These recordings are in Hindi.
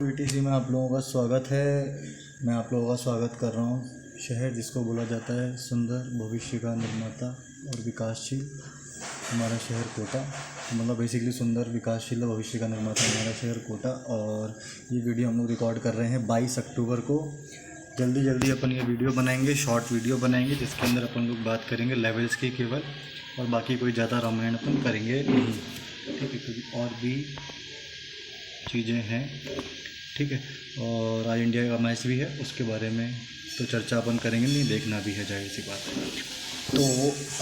पीटीसी में आप लोगों का स्वागत है। मैं आप लोगों का स्वागत कर रहा हूँ। शहर जिसको बोला जाता है सुंदर, भविष्य का निर्माता और विकासशील, हमारा शहर कोटा। मतलब बेसिकली सुंदर, विकासशील और भविष्य का निर्माता हमारा शहर कोटा। और ये वीडियो हम लोग रिकॉर्ड कर रहे हैं 22 अक्टूबर को। जल्दी जल्दी अपन ये वीडियो बनाएंगे, शॉर्ट वीडियो बनाएंगे, जिसके अंदर अपन लोग बात करेंगे लेवल्स की केवल, और बाकी कोई ज़्यादा रामायण अपन करेंगे नहीं। ठीक है, क्योंकि और भी चीज़ें हैं। ठीक है, और आज इंडिया का मैच भी है, उसके बारे में तो चर्चा अपन करेंगे नहीं, देखना भी है, जाहिर सी बात है। तो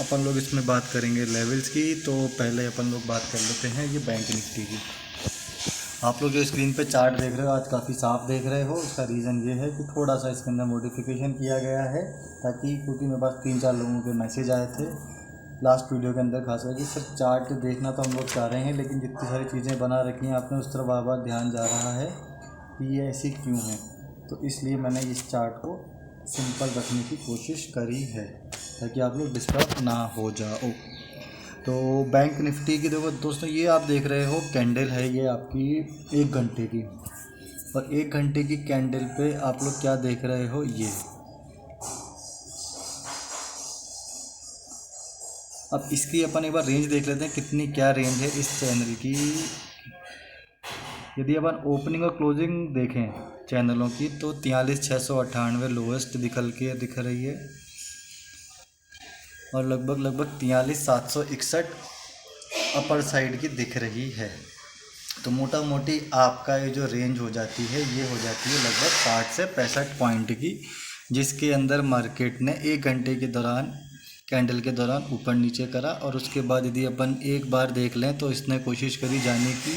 अपन लोग इसमें बात करेंगे लेवल्स की। तो पहले अपन लोग बात कर लेते हैं ये बैंक निफ्टी की। आप लोग जो स्क्रीन पे चार्ट देख रहे हो आज काफ़ी साफ देख रहे हो। उसका रीज़न ये है कि थोड़ा सा इसके अंदर मॉडिफिकेशन किया गया है, ताकि क्योंकि मेरे पास 3-4 लोगों के मैसेज आए थे लास्ट वीडियो के अंदर, खास करके सर चार्ट देखना तो हम लोग चाह रहे हैं, लेकिन जितनी सारी चीज़ें बना रखी हैं आपने उस तरफ बार बार ध्यान जा रहा है कि ये ऐसी क्यों है। तो इसलिए मैंने इस चार्ट को सिंपल रखने की कोशिश करी है, ताकि आप लोग डिस्टर्ब ना हो जाओ। तो बैंक निफ्टी की देखो दोस्तों, ये आप देख रहे हो कैंडल है, ये आपकी 1 घंटे की, और 1 घंटे की कैंडल पे आप लोग क्या देख रहे हो, ये अब इसकी अपन एक बार रेंज देख लेते हैं कितनी क्या रेंज है इस चैनल की। यदि अपन ओपनिंग और क्लोजिंग देखें चैनलों की तो 43,698 लोवेस्ट दिख रही है, और लगभग 43,761 अपर साइड की दिख रही है। तो मोटा मोटी आपका ये जो रेंज हो जाती है, ये हो जाती है लगभग 60 से 65 पॉइंट की, जिसके अंदर मार्केट ने 1 घंटे के दौरान कैंडल के दौरान ऊपर नीचे करा। और उसके बाद यदि अपन एक बार देख लें तो इसने कोशिश करी जाने की,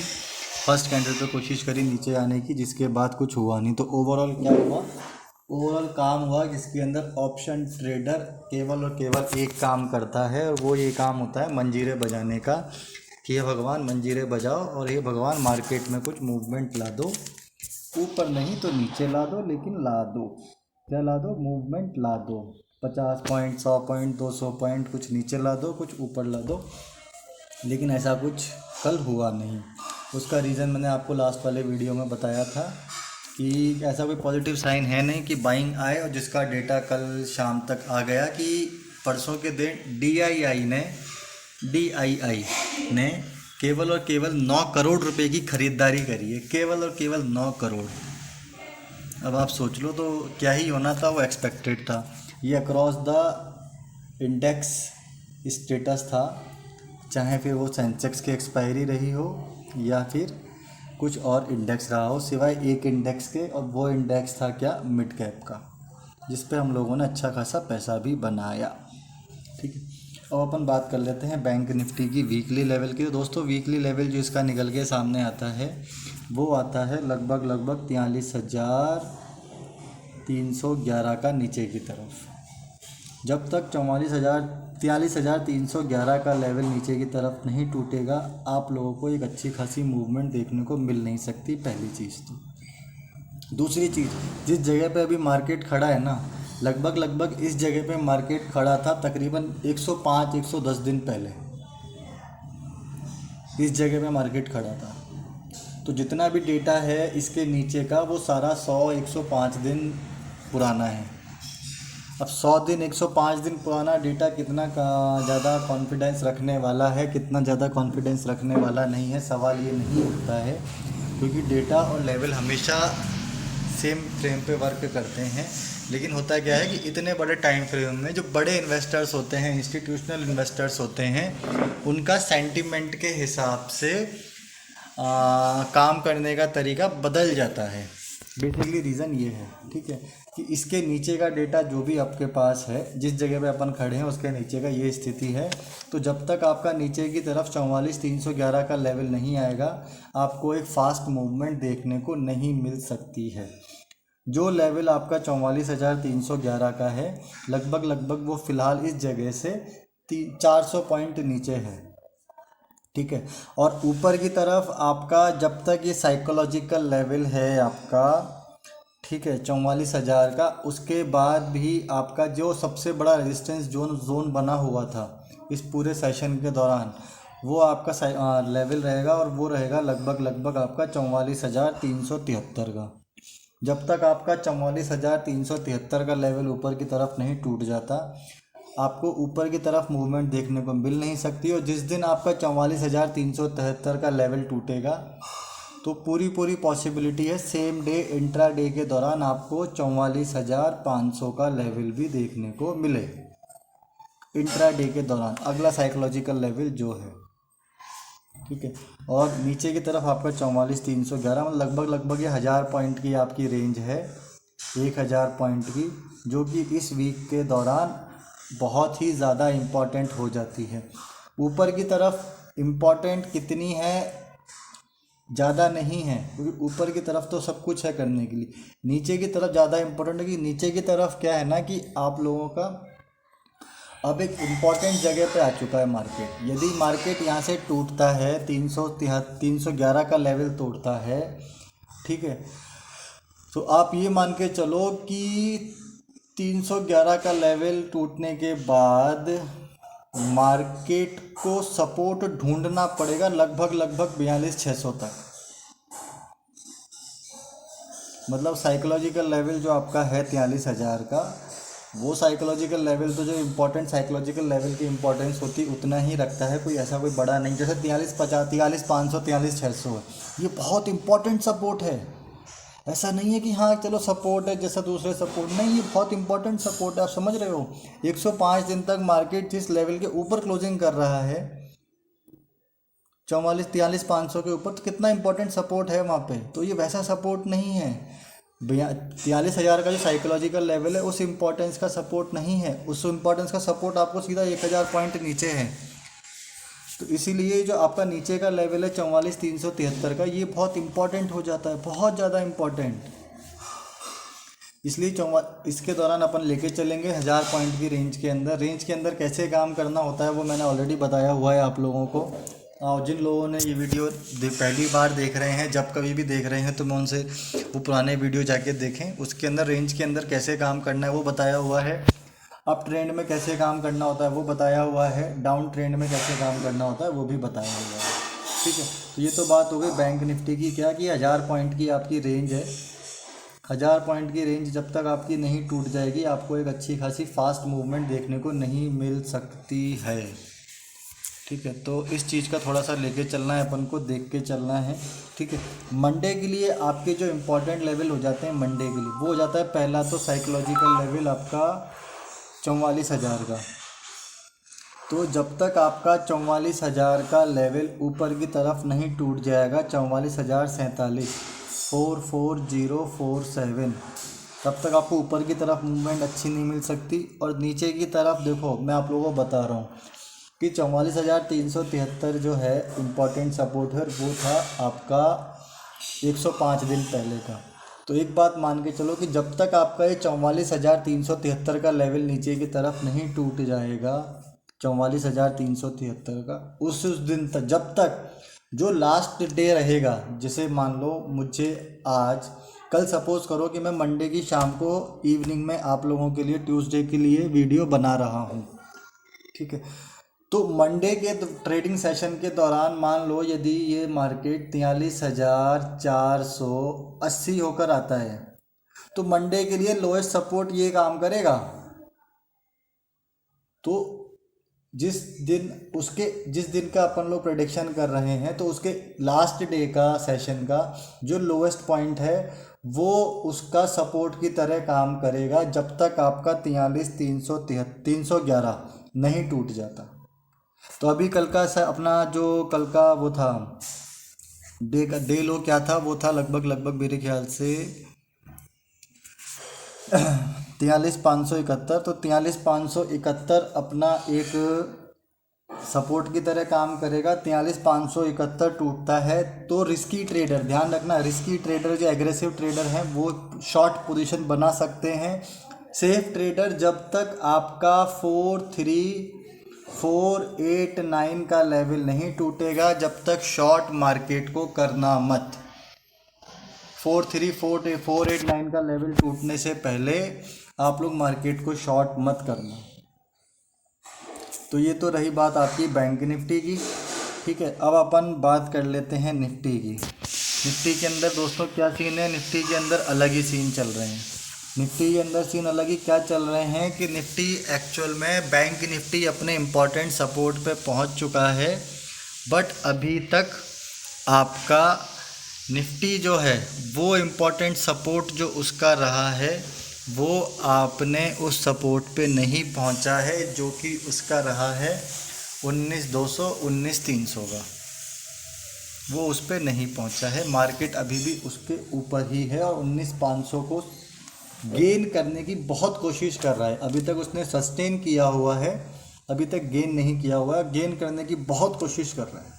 फर्स्ट कैंडल पे कोशिश करी नीचे आने की, जिसके बाद कुछ हुआ नहीं। तो ओवरऑल क्या हुआ, ओवरऑल काम हुआ जिसके अंदर ऑप्शन ट्रेडर केवल और केवल एक काम करता है, और वो ये काम होता है मंजीरे बजाने का, कि हे भगवान मंजीरे बजाओ, और हे भगवान मार्केट में कुछ मूवमेंट ला दो, ऊपर नहीं तो नीचे ला दो, लेकिन ला दो। क्या ला दो, मूवमेंट ला दो। 50 पॉइंट, 100 पॉइंट, 200 पॉइंट, कुछ नीचे ला दो, कुछ ऊपर ला दो। लेकिन ऐसा कुछ कल हुआ नहीं। उसका रीज़न मैंने आपको लास्ट वाले वीडियो में बताया था कि ऐसा कोई पॉजिटिव साइन है नहीं कि बाइंग आए, और जिसका डेटा कल शाम तक आ गया कि परसों के दिन DII ने केवल और केवल 9 करोड़ रुपए की खरीदारी करी है, केवल और केवल 9 करोड़। अब आप सोच लो तो क्या ही होना था, वो एक्सपेक्टेड था। ये अक्रॉस द इंडेक्स स्टेटस था, चाहे फिर वो सेंसेक्स की एक्सपायरी रही हो या फिर कुछ और इंडेक्स रहा हो, सिवाय एक इंडेक्स के, और वो इंडेक्स था क्या, मिड कैप का, जिस पे हम लोगों ने अच्छा खासा पैसा भी बनाया। ठीक है, अब अपन बात कर लेते हैं बैंक निफ्टी की वीकली लेवल की। तो दोस्तों वीकली लेवल जो इसका निकल के सामने आता है, वो आता है लगभग 43,311 का नीचे की तरफ। जब तक 43,311 का लेवल नीचे की तरफ नहीं टूटेगा, आप लोगों को एक अच्छी खासी मूवमेंट देखने को मिल नहीं सकती, पहली चीज़ तो। दूसरी चीज़, जिस जगह पे अभी मार्केट खड़ा है ना, लगभग इस जगह पे मार्केट खड़ा था तकरीबन 105-110 दिन पहले, इस जगह पे मार्केट खड़ा था। तो जितना भी डेटा है इसके नीचे का, वो सारा 100-105 दिन पुराना है। अब 100 दिन 105 दिन पुराना डेटा कितना ज़्यादा कॉन्फिडेंस रखने वाला है, कितना ज़्यादा कॉन्फिडेंस रखने वाला नहीं है, सवाल ये नहीं उठता है, क्योंकि डेटा और लेवल हमेशा सेम फ्रेम पे वर्क करते हैं। लेकिन होता क्या है कि इतने बड़े टाइम फ्रेम में जो बड़े इन्वेस्टर्स होते हैं, इंस्टीट्यूशनल इन्वेस्टर्स होते हैं, उनका सेंटिमेंट के हिसाब से काम करने का तरीका बदल जाता है। बेसिकली रीज़न ये है, ठीक है, कि इसके नीचे का डेटा जो भी आपके पास है, जिस जगह पे अपन खड़े हैं उसके नीचे का ये स्थिति है। तो जब तक आपका नीचे की तरफ 44,311 का लेवल नहीं आएगा, आपको एक फास्ट मूवमेंट देखने को नहीं मिल सकती है। जो लेवल आपका 44,311 का है, लगभग वो फ़िलहाल इस जगह से 400 पॉइंट नीचे है। ठीक है, और ऊपर की तरफ आपका जब तक ये साइकोलॉजिकल लेवल है आपका, ठीक है, 44,000 का, उसके बाद भी आपका जो सबसे बड़ा रेजिस्टेंस जोन बना हुआ था इस पूरे सेशन के दौरान, वो आपका लेवल रहेगा और वो रहेगा लगभग आपका 44,373 का। जब तक आपका 44,373 का लेवल ऊपर की तरफ नहीं टूट जाता, आपको ऊपर की तरफ मूवमेंट देखने को मिल नहीं सकती। और जिस दिन आपका 44,373 का लेवल टूटेगा तो पूरी पॉसिबिलिटी है सेम डे इंट्रा डे के दौरान आपको 44,500 का लेवल भी देखने को मिले। इंट्रा डे के दौरान अगला साइकोलॉजिकल लेवल जो है, ठीक है। और नीचे की तरफ आपका 44,311, मतलब लगभग ये 1000 पॉइंट की आपकी रेंज है, 1000 पॉइंट की, जो कि इस वीक के दौरान बहुत ही ज़्यादा इम्पॉर्टेंट हो जाती है। ऊपर की तरफ इम्पॉर्टेंट कितनी है, ज़्यादा नहीं है, क्योंकि ऊपर की तरफ तो सब कुछ है करने के लिए। नीचे की तरफ ज़्यादा इम्पोर्टेंट है कि नीचे की तरफ क्या है ना कि आप लोगों का अब एक इम्पॉर्टेंट जगह पे आ चुका है मार्केट। यदि मार्केट यहाँ से टूटता है 311 का लेवल तोड़ता है, ठीक है, तो आप ये मान के चलो कि 311 का लेवल टूटने के बाद मार्केट को सपोर्ट ढूंढना पड़ेगा लगभग 42,600 तक। मतलब साइकोलॉजिकल लेवल जो आपका है 43,000 का, वो साइकोलॉजिकल लेवल तो जो इम्पोर्टेंट साइकोलॉजिकल लेवल की इम्पोर्टेंस होती उतना ही रखता है, कोई ऐसा कोई बड़ा नहीं। जैसे 43,50, 43,500, 43,600 है, ये बहुत इम्पोर्टेंट सपोर्ट है। ऐसा नहीं है कि हाँ चलो सपोर्ट है जैसा दूसरे सपोर्ट, नहीं, ये बहुत इंपॉर्टेंट सपोर्ट है। आप समझ रहे हो, 105 दिन तक मार्केट जिस लेवल के ऊपर क्लोजिंग कर रहा है 43,500 के ऊपर, तो कितना इंपॉर्टेंट सपोर्ट है वहाँ पे। तो ये वैसा सपोर्ट नहीं है भैया, 43,000 का जो साइकोलॉजिकल लेवल है उस इम्पोर्टेंस का सपोर्ट नहीं है। उस इम्पोर्टेंस का सपोर्ट आपको सीधा 1000 पॉइंट नीचे है। तो इसीलिए जो आपका नीचे का लेवल है 44,373 का, ये बहुत इंपॉर्टेंट हो जाता है, बहुत ज़्यादा इम्पॉर्टेंट। इसलिए इसके दौरान अपन लेके चलेंगे 1000 पॉइंट की रेंज के अंदर। रेंज के अंदर कैसे काम करना होता है वो मैंने ऑलरेडी बताया हुआ है आप लोगों को। और जिन लोगों ने ये वीडियो पहली बार देख रहे हैं, जब कभी भी देख रहे हैं, तो मैं उनसे वो पुराने वीडियो जाके देखें। उसके अंदर रेंज के अंदर कैसे काम करना है वो बताया हुआ है। अप ट्रेंड में कैसे काम करना होता है वो बताया हुआ है। डाउन ट्रेंड में कैसे काम करना होता है वो भी बताया हुआ है, ठीक है। तो ये तो बात हो गई बैंक निफ्टी की, क्या कि 1000 पॉइंट की आपकी रेंज है। 1000 पॉइंट की रेंज जब तक आपकी नहीं टूट जाएगी, आपको एक अच्छी खासी फास्ट मूवमेंट देखने को नहीं मिल सकती है, ठीक है। तो इस चीज़ का थोड़ा सा लेके चलना है अपन को, देख के चलना है, ठीक है। मंडे के लिए आपके जो इम्पोर्टेंट लेवल हो जाते हैं मंडे के लिए, वो हो जाता है पहला तो साइकोलॉजिकल लेवल आपका 44,000 का। तो जब तक आपका 44,000 का लेवल ऊपर की तरफ नहीं टूट जाएगा, 44,047, 44047, तब तक आपको ऊपर की तरफ मूवमेंट अच्छी नहीं मिल सकती। और नीचे की तरफ देखो, मैं आप लोगों को बता रहा हूँ कि 44,373 जो है इम्पॉर्टेंट सपोर्ट है, वो था आपका 105 दिन पहले का। तो एक बात मान के चलो कि जब तक आपका ये 44,373 का लेवल नीचे की तरफ नहीं टूट जाएगा, 44,373 का, उस दिन तक, जब तक जो लास्ट डे रहेगा, जैसे मान लो मुझे आज कल सपोज़ करो कि मैं मंडे की शाम को इवनिंग में आप लोगों के लिए ट्यूसडे के लिए वीडियो बना रहा हूँ, ठीक है। तो मंडे के ट्रेडिंग सेशन के दौरान मान लो यदि ये मार्केट 43,480 होकर आता है, तो मंडे के लिए लोएस्ट सपोर्ट ये काम करेगा। तो जिस दिन का अपन लोग प्रेडिक्शन कर रहे हैं, तो उसके लास्ट डे का सेशन का जो लोएस्ट पॉइंट है वो उसका सपोर्ट की तरह काम करेगा, जब तक आपका 43,311 नहीं टूट जाता। तो अभी कल का अपना जो कल का वो था डे लो क्या था, वो था लगभग मेरे ख्याल से 43,571। तो 43,571 अपना एक सपोर्ट की तरह काम करेगा। 43,571 टूटता है तो रिस्की ट्रेडर, ध्यान रखना, रिस्की ट्रेडर जो एग्रेसिव ट्रेडर हैं वो शॉर्ट पोजीशन बना सकते हैं। सेफ ट्रेडर जब तक आपका 43489 का लेवल नहीं टूटेगा, जब तक शॉर्ट मार्केट को करना मत। 43489 का लेवल टूटने से पहले आप लोग मार्केट को शॉर्ट मत करना। तो ये तो रही बात आपकी बैंक निफ्टी की। ठीक है, अब अपन बात कर लेते हैं निफ्टी की। निफ्टी के अंदर दोस्तों क्या सीन है, निफ्टी के अंदर अलग ही सीन चल रहे हैं। निफ्टी के अंदर सीन अलग ही क्या चल रहे हैं कि निफ्टी एक्चुअल में बैंक निफ्टी अपने इम्पॉर्टेंट सपोर्ट पे पहुंच चुका है, बट अभी तक आपका निफ्टी जो है वो इम्पॉर्टेंट सपोर्ट जो उसका रहा है वो आपने उस सपोर्ट पे नहीं पहुंचा है, जो कि उसका रहा है 19,200 19,300 का, वो उस पर नहीं पहुंचा है। मार्केट अभी भी उसके ऊपर ही है और 19,500 को गेन करने की बहुत कोशिश कर रहा है। अभी तक उसने सस्टेन किया हुआ है, अभी तक गेन नहीं किया हुआ है, गेन करने की बहुत कोशिश कर रहा है।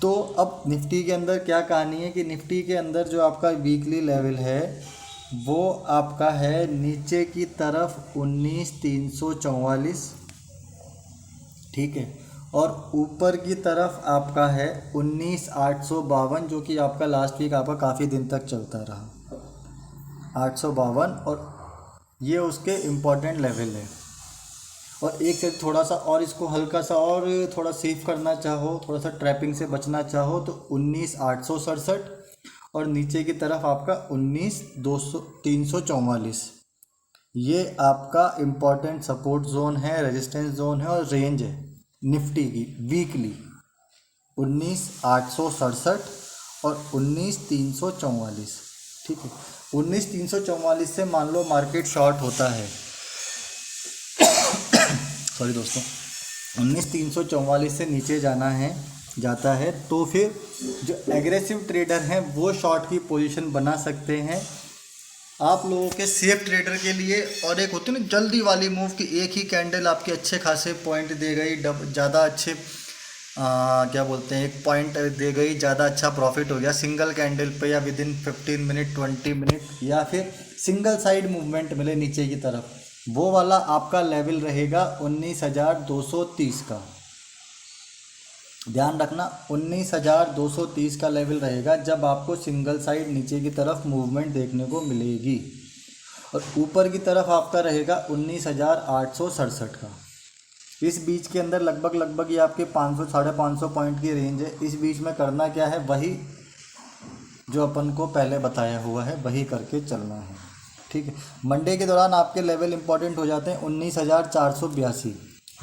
तो अब निफ्टी के अंदर क्या कहानी है कि निफ्टी के अंदर जो आपका वीकली लेवल है वो आपका है नीचे की तरफ 19,344, ठीक है, और ऊपर की तरफ आपका है 19,852, जो कि आपका लास्ट वीक आपका काफ़ी दिन तक चलता रहा 852, और ये उसके इम्पोर्टेंट लेवल है। और एक से थोड़ा सा और इसको हल्का सा और थोड़ा सेव करना चाहो, थोड़ा सा ट्रैपिंग से बचना चाहो तो 19,867, और नीचे की तरफ आपका 19,344, ये आपका इम्पॉर्टेंट सपोर्ट जोन है, रेजिस्टेंस जोन है और रेंज है निफ्टी की वीकली 19,867 और 19,344, ठीक है। 19,344 से मान लो मार्केट शॉर्ट होता है सॉरी दोस्तों, 19,344 से नीचे जाता है तो फिर जो एग्रेसिव ट्रेडर हैं वो शॉर्ट की पोजीशन बना सकते हैं। आप लोगों के सेफ ट्रेडर के लिए, और एक होती है ना जल्दी वाली मूव कि एक ही कैंडल आपके अच्छे खासे पॉइंट दे गई, ज़्यादा अच्छे क्या बोलते हैं, एक पॉइंट दे गई, ज़्यादा अच्छा प्रॉफिट हो गया सिंगल कैंडल पे, या विद इन 15 मिनट 20 मिनट, या फिर सिंगल साइड मूवमेंट मिले नीचे की तरफ, वो वाला आपका लेवल रहेगा 19,230 का। ध्यान रखना 19,230 का लेवल रहेगा जब आपको सिंगल साइड नीचे की तरफ मूवमेंट देखने को मिलेगी, और ऊपर की तरफ आपका रहेगा 19,867 का। इस बीच के अंदर लगभग ये आपके 500 550 पॉइंट की रेंज है। इस बीच में करना क्या है, वही जो अपन को पहले बताया हुआ है वही करके चलना है, ठीक है। मंडे के दौरान आपके लेवल इंपॉर्टेंट हो जाते हैं 19,482,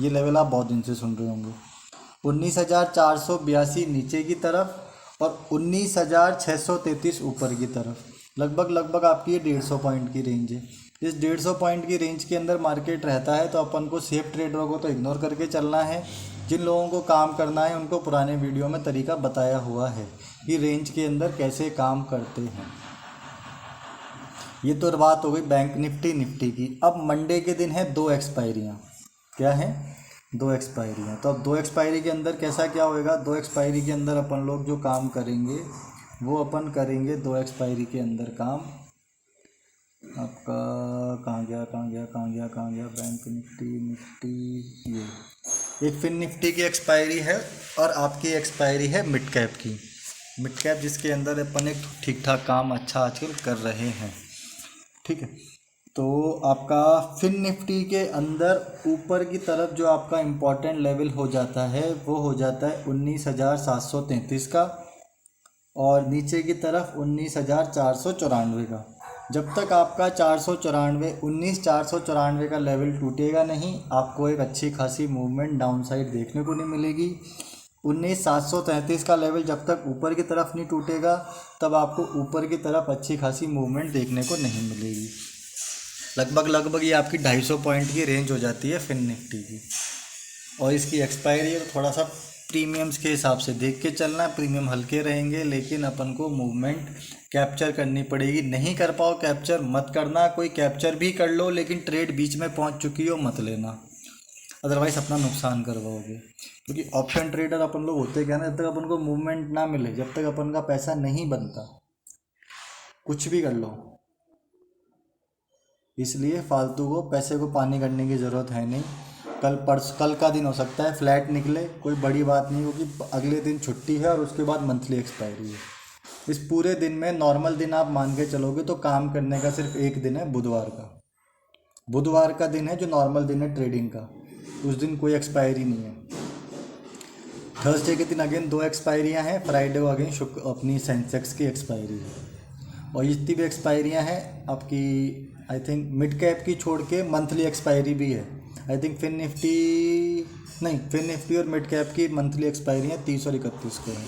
ये लेवल आप बहुत दिन से सुन रहे होंगे। 19,482 नीचे की तरफ और 19,633 ऊपर की तरफ, लगभग आपकी ये 150 पॉइंट की रेंज है। इस 150 पॉइंट की रेंज के अंदर मार्केट रहता है, तो अपन को सेफ ट्रेडरों को तो इग्नोर करके चलना है। जिन लोगों को काम करना है उनको पुराने वीडियो में तरीका बताया हुआ है कि रेंज के अंदर कैसे काम करते हैं। ये तो बात हो गई बैंक निफ्टी की। अब मंडे के दिन है 2 एक्सपायरियाँ, क्या है 2 एक्सपायरियाँ। तो अब 2 एक्सपायरी के अंदर कैसा क्या होएगा, 2 एक्सपायरी के अंदर अपन लोग जो काम करेंगे वो अपन करेंगे 2 एक्सपायरी के अंदर काम आपका कहाँ गया बैंक निफ्टी ये एक फिन निफ्टी की एक्सपायरी है और आपकी एक्सपायरी है मिड कैप की। मिड कैप जिसके अंदर अपन एक ठीक ठाक काम अच्छा आजकल कर रहे हैं, ठीक है। तो आपका फिन निफ्टी के अंदर ऊपर की तरफ जो आपका इम्पोर्टेंट लेवल हो जाता है वो हो जाता है 19,733 का, और नीचे की तरफ 19,494 का। जब तक आपका 19,494 का लेवल टूटेगा नहीं, आपको एक अच्छी खासी मूवमेंट डाउन साइड देखने को नहीं मिलेगी। 19,733 का लेवल जब तक ऊपर की तरफ नहीं टूटेगा तब आपको ऊपर की तरफ अच्छी खासी मूवमेंट देखने को नहीं मिलेगी। लगभग ये आपकी 250 पॉइंट की रेंज हो जाती है फिन निफ्टी की। और इसकी एक्सपायरी थोड़ा सा प्रीमियम्स के हिसाब से देख के चलना, प्रीमियम हल्के रहेंगे लेकिन अपन को मूवमेंट कैप्चर करनी पड़ेगी। नहीं कर पाओ कैप्चर मत करना, कोई कैप्चर भी कर लो लेकिन ट्रेड बीच में पहुंच चुकी हो मत लेना, अदरवाइज़ अपना नुकसान करवाओगे। क्योंकि ऑप्शन ट्रेडर अपन लोग होते क्या ना, जब तक अपन को मूवमेंट ना मिले, जब तक अपन का पैसा नहीं बनता, कुछ भी कर लो। इसलिए फालतू को पैसे को पानी करने की ज़रूरत है नहीं। कल का दिन हो सकता है फ्लैट निकले, कोई बड़ी बात नहीं होगी, अगले दिन छुट्टी है और उसके बाद मंथली एक्सपायरी है। इस पूरे दिन में नॉर्मल दिन आप मान के चलोगे तो काम करने का सिर्फ एक दिन है, बुधवार का दिन है जो नॉर्मल दिन है ट्रेडिंग का, उस दिन कोई एक्सपायरी नहीं है। थर्सडे के दिन अगेन 2 एक्सपायरियाँ हैं, फ्राइडे को अगेन शुक्र अपनी सेंसेक्स की एक्सपायरी है। और जितनी भी एक्सपायरियाँ हैं आपकी, आई थिंक मिड कैप की छोड़ के मंथली एक्सपायरी भी है। आई थिंक फिन निफ्टी और मिड कैप की मंथली एक्सपायरी है 30 और 31 को है।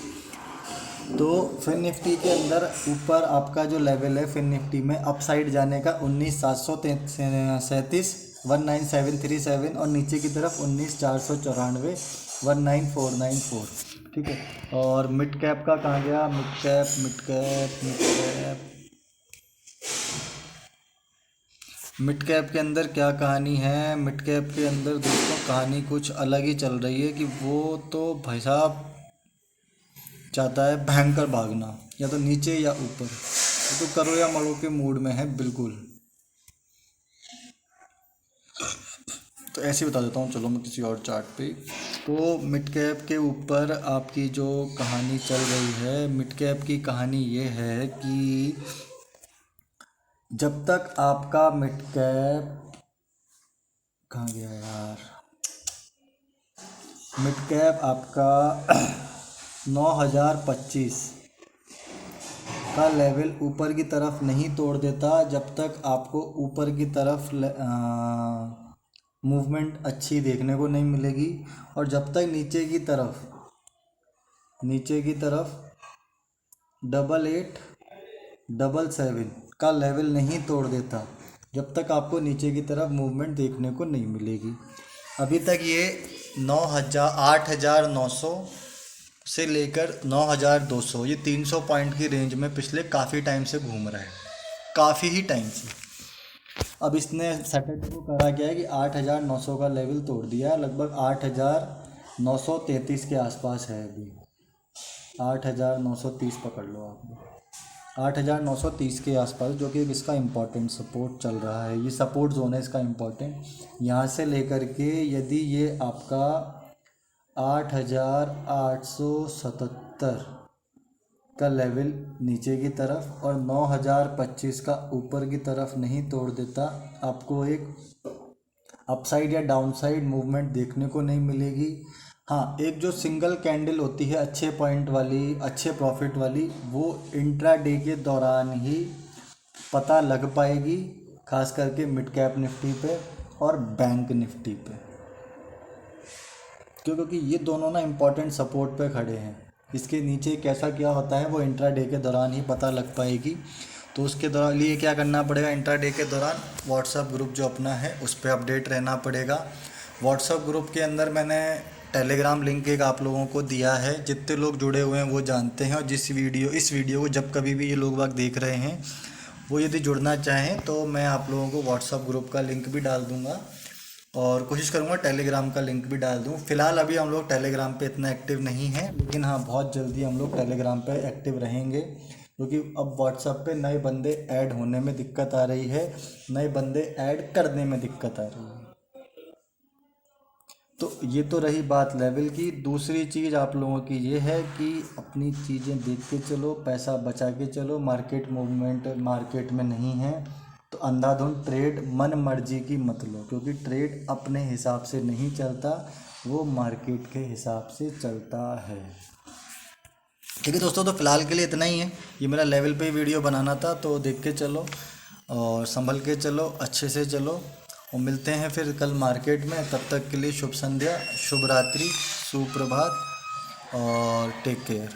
तो फिन निफ्टी के अंदर ऊपर आपका जो लेवल है फिन निफ्टी में अपसाइड जाने का 19,737 19737 और नीचे की तरफ 19,494 19494। ठीक है। और मिड कैप का कहाँ गया? मिड कैप के अंदर क्या कहानी है? मिड कैप के अंदर दोस्तों कहानी कुछ अलग ही चल रही है कि वो तो भाई साहब चाहता है भयंकर भागना, या तो नीचे या ऊपर, तो करो या मरो के मूड में है बिल्कुल। तो ऐसे ही बता देता हूँ, चलो मैं किसी और चार्ट पे। तो मिड कैप के ऊपर आपकी जो कहानी चल रही है, मिड कैप की कहानी ये है कि जब तक आपका मिड कैप कहाँ गया यार, मिड कैप आपका 9,025 का लेवल ऊपर की तरफ नहीं तोड़ देता, जब तक आपको ऊपर की तरफ मूवमेंट अच्छी देखने को नहीं मिलेगी। और जब तक नीचे की तरफ 8877 का लेवल नहीं तोड़ देता, जब तक आपको नीचे की तरफ मूवमेंट देखने को नहीं मिलेगी। अभी तक ये 8,900 से लेकर 9,200, ये 300 पॉइंट की रेंज में पिछले काफ़ी टाइम से घूम रहा है, काफ़ी ही टाइम से। अब इसने सैटरडे को करा क्या है कि 8,900 का लेवल तोड़ दिया है, लगभग 8,933 के आसपास है अभी। 8,930 पकड़ लो आप, 8,930 के आसपास, जो कि इसका इम्पोर्टेंट सपोर्ट चल रहा है। ये सपोर्ट जोन है इसका इम्पोर्टेंट। यहाँ से लेकर के यदि ये आपका 8,877 का लेवल नीचे की तरफ और 9,025 का ऊपर की तरफ नहीं तोड़ देता, आपको एक अपसाइड या डाउनसाइड मूवमेंट देखने को नहीं मिलेगी। हाँ, एक जो सिंगल कैंडल होती है अच्छे पॉइंट वाली, अच्छे प्रॉफिट वाली, वो इंट्राडे के दौरान ही पता लग पाएगी, खास करके मिड कैप निफ्टी पे और बैंक निफ्टी पे, क्योंकि ये दोनों ना इम्पोर्टेंट सपोर्ट पे खड़े हैं। इसके नीचे कैसा क्या होता है वो इंट्राडे के दौरान ही पता लग पाएगी। तो उसके दौरान लिए क्या करना पड़ेगा, इंट्राडे के दौरान व्हाट्सएप ग्रुप जो अपना है उस पर अपडेट रहना पड़ेगा। व्हाट्सएप ग्रुप के अंदर मैंने टेलीग्राम लिंक एक आप लोगों को दिया है, जितने लोग जुड़े हुए हैं वो जानते हैं। और इस वीडियो को जब कभी भी ये लोग बाग देख रहे हैं, वो यदि जुड़ना चाहें तो मैं आप लोगों को व्हाट्सएप ग्रुप का लिंक भी डाल दूँगा और कोशिश करूँगा टेलीग्राम का लिंक भी डाल दूँ। फ़िलहाल अभी हम लोग टेलीग्राम पे इतना एक्टिव नहीं हैं, लेकिन हाँ बहुत जल्दी हम लोग टेलीग्राम पे एक्टिव रहेंगे, क्योंकि अब व्हाट्सएप पे नए बंदे ऐड होने में दिक्कत आ रही है, नए बंदे ऐड करने में दिक्कत आ रही है। तो ये तो रही बात लेवल की। दूसरी चीज़ आप लोगों की ये है कि अपनी चीज़ें देख के चलो, पैसा बचा के चलो। मार्केट मूवमेंट मार्केट में नहीं है तो अंधाधुंध ट्रेड मन मर्जी की मत लो, क्योंकि ट्रेड अपने हिसाब से नहीं चलता, वो मार्केट के हिसाब से चलता है। ठीक है दोस्तों, तो फ़िलहाल के लिए इतना ही है। ये मेरा लेवल पे वीडियो बनाना था, तो देख के चलो और संभल के चलो, अच्छे से चलो, और मिलते हैं फिर कल मार्केट में। तब तक के लिए शुभ संध्या, शुभ रात्रि, सुप्रभात और टेक केयर।